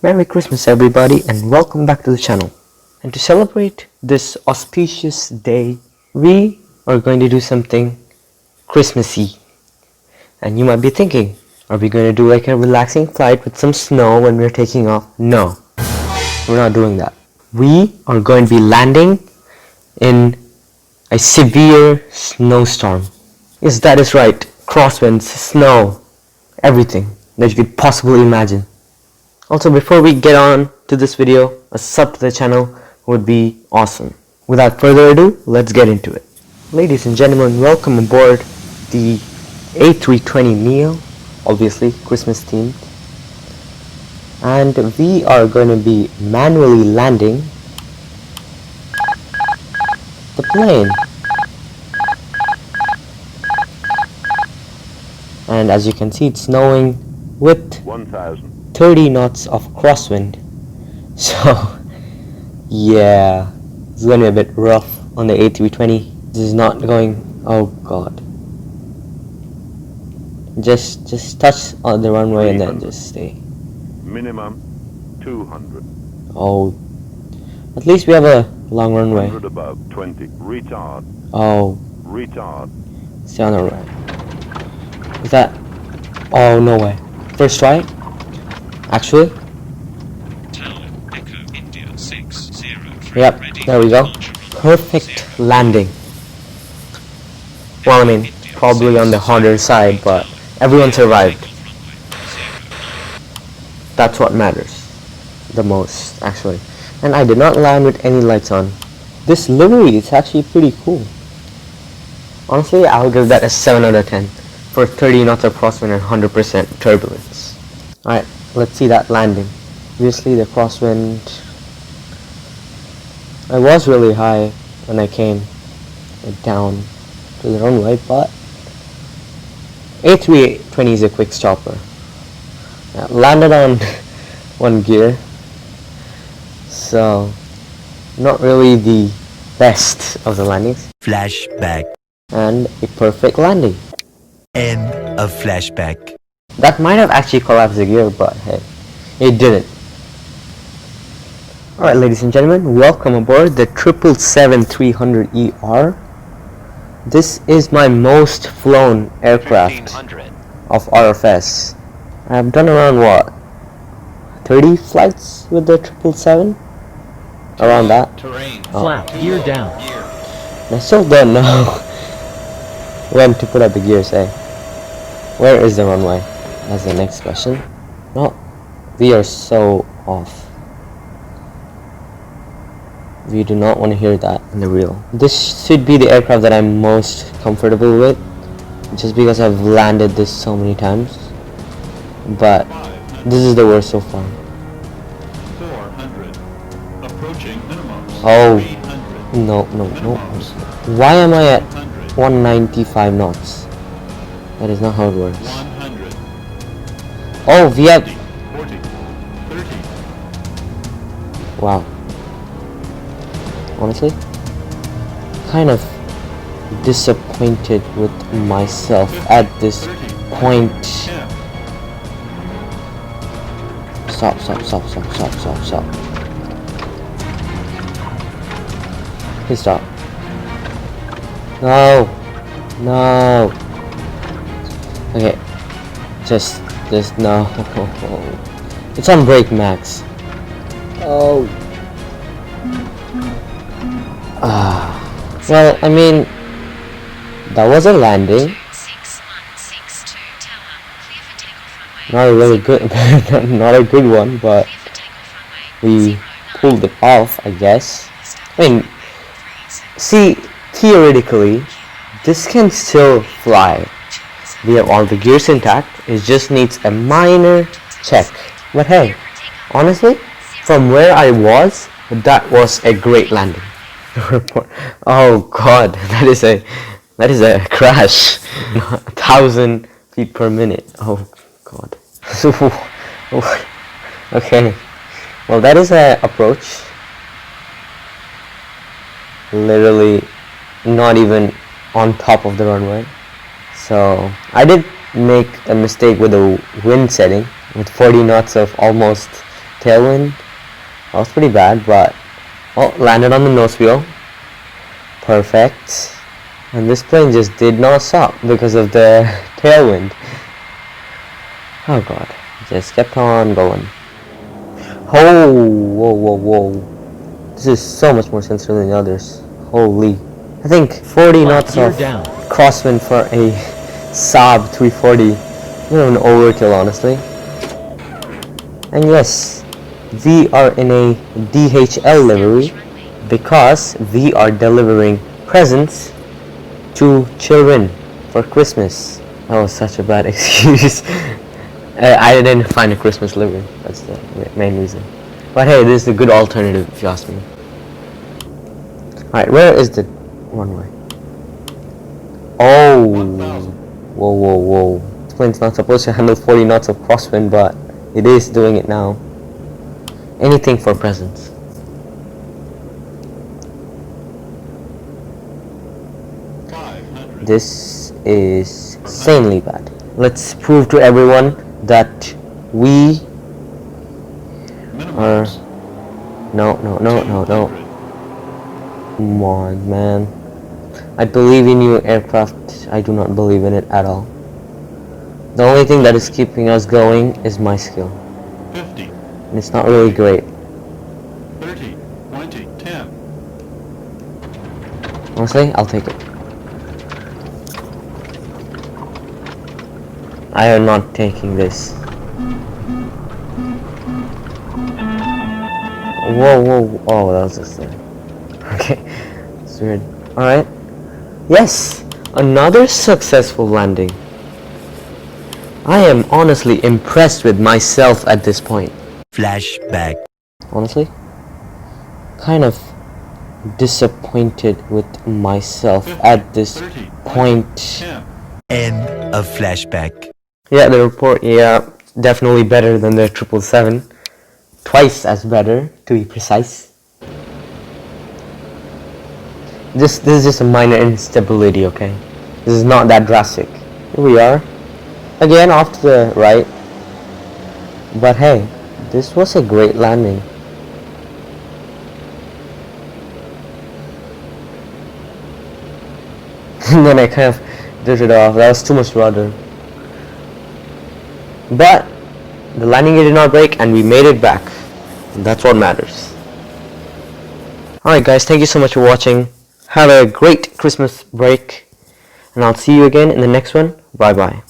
Merry Christmas everybody and welcome back to the channel. And to celebrate this auspicious day, we are going to do something Christmassy. And you might be thinking, are we going to do like a relaxing flight with some snow when we're taking off? No, we're not doing that. We are going to be landing in a severe snowstorm. Yes, that is right. Crosswinds, snow, everything that you could possibly imagine. Also, before we get on to this video, a sub to the channel would be awesome. Without further ado, let's get into it. Ladies and gentlemen, welcome aboard the A320neo, obviously Christmas themed. And we are going to be manually landing the plane. And as you can see, it's snowing with 30 knots of crosswind. So yeah, it's gonna be a bit rough on the A320. This is not going, oh god. Just touch on the runway and then just stay. Minimum 200. Oh, at least we have a long runway. 100 above 20. Retard. Oh, Retard. stay on the right. Is that, oh no way. First try? Actually? Tower, Echo, India, 603. Yep, there we go. Perfect landing. Well, I mean, probably on the harder side, but everyone survived. That's what matters the most, actually. And I did not land with any lights on. This livery is actually pretty cool. Honestly, I'll give that a 7 out of 10 for 30 knots of crosswind and 100% turbulence. Alright, let's see that landing. Obviously the crosswind, I was really high when I came down to the runway, but A320 is a quick stopper. Landed on one gear, so not really the best of the landings. Flashback. And a perfect landing. End of flashback. That might have actually collapsed the gear, but hey, it didn't. Alright, ladies and gentlemen, welcome aboard the 777-300ER. This is my most flown aircraft of RFS. I've done around what? 30 flights with the 777? Around that. Terrain. Oh. Flap. Gear down. I still don't know when to put up the gears, eh? Where is the runway? That's the next question. No, we are so off. We do not want to hear that in the reel. This should be the aircraft that I'm most comfortable with, just because I've landed this so many times. But this is the worst so far. 400. Approaching minimum. Oh, 300. no. Why am I at 195 knots? That is not how it works. 100. Oh, we have... 40. 30. Wow. Honestly, kind of disappointed with myself at this 30. point. 10. Stop. Please stop. No. Okay. Just no. It's on brake max. Oh. Well, I mean, that was a landing. Not a really good, not a good one, but we pulled it off, I guess. I mean, see, theoretically, this can still fly. We have all the gears intact. It just needs a minor check. But hey, honestly, from where I was, that was a great landing. Oh god, that is a crash. 1,000 feet per minute. Oh god. Okay, well, that is a approach. Literally not even on top of the runway. So I did make a mistake with the wind setting with 40 knots of almost tailwind. That was pretty bad, but oh, landed on the nose wheel. Perfect. And this plane just did not stop because of the tailwind. Oh god, just kept on going. Oh, whoa, whoa, whoa. This is so much more sensitive than the others. Holy. I think 40 knots Gear of down. crosswind for a Saab 340. An overkill, honestly. And yes, we are in a DHL livery because we are delivering presents to children for Christmas. That was such a bad excuse. I didn't find a Christmas livery. That's the main reason. But hey, this is a good alternative if you ask me. Alright, where is the runway? Oh, 1,000. whoa, whoa, whoa. This plane's not supposed to handle 40 knots of crosswind, but it is doing it now. Anything for presents. This is insanely bad. Let's prove to everyone that we are... Minimize. No. 200. Come on, man. I believe in you, aircraft. I do not believe in it at all. The only thing that is keeping us going is my skill. 50. And it's not really great. 30. 20. 10. Honestly, I'll take it. I am not taking this. Whoa. Oh, that was just there. Okay. It's weird. Alright. Yes! Another successful landing. I am honestly impressed with myself at this point. Flashback. Honestly, kind of disappointed with myself 50, at this 30, point. 10. End of flashback. Yeah, the report, yeah, definitely better than the 777. Twice as better, to be precise. This is just a minor instability, okay? This is not that drastic. Here we are. Again, off to the right. But hey, this was a great landing. And then I kind of drifted off. That was too much rudder. But the landing gear did not break and we made it back. And that's what matters. Alright guys, thank you so much for watching. Have a great Christmas break. And I'll see you again in the next one. Bye bye.